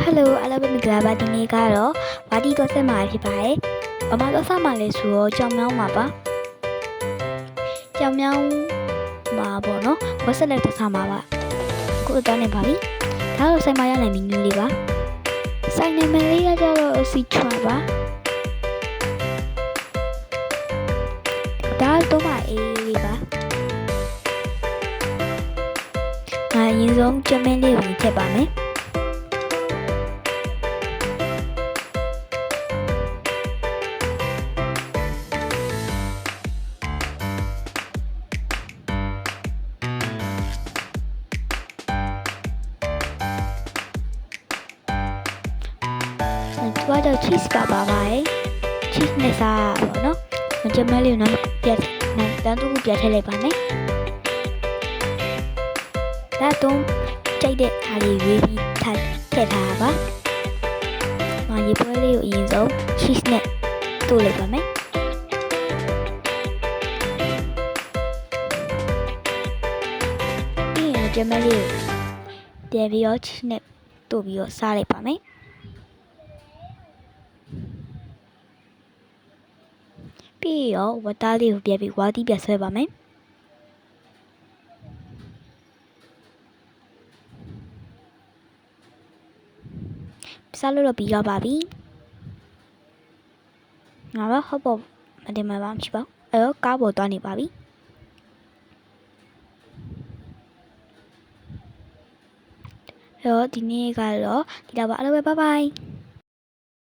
Hello အားလုံးပဲမင်္ဂလာပါဒီနေ့ကတော့ဝါဒီတော့ဆက်မှာဖြစ်ပါတယ်။ဘာမှတော့ဆက်မှာလဲဆိုတော့ကြောင်မြောင်းမှာပါ။ကြောင်မြောင်းမှာပေါ့နော်ဝက်ဆက်လက်တော့ဆက်မှာပါ။ကိုတော့နေပါပြီ။ဒါတော့ဆိုင်မှာရနိုင်မင်းမျိုးလေးပါ။ဆိုင်နာမည်လေးကကျတော့စီချွာပါ။ဒါတော့မှအေးလေးပါ။အရင်ဆုံးကျမင်းလေးကိုထည့်ပါမယ်။သူကတော့ cheese ပါပါတယ် cheese နဲ့စားပါတော့နော်ကျမလေးကိုနော်ပြတ်တန်းတူပြတ်ထည့်လိုက်ပါနဲ့ဒါတော့ကြိုက်တဲ့အားလေးရေးပြီးထည့်ထားပါရေပွဲလေးကိုအရင်ဆုံး cheese နဲ့တို့လိုက်ပါမယ်ပြီးရင်ကျမလေးကိုပြန်ပြီးတော့ cheese နဲ့တို့ပြီးတော့စားလိုက်ပါမယ်ပြီးရောဝတ်သားလေးကိုပြန်ပြီးဝါသီးပြန်ဆွဲပါမယ်စားလို့တော့ပြီးတော့ပါပြီငါတော့ဟုတ်ပေါ့မတင်မှာပါမရှိပါဘူးအဲ့တော့ကားပေါ်သွားနေပါပြီအဲ့တော့ဒီနေ့ကတော့ဒီတော့ပါအားလုံးပဲဘိုင်ဘိုင်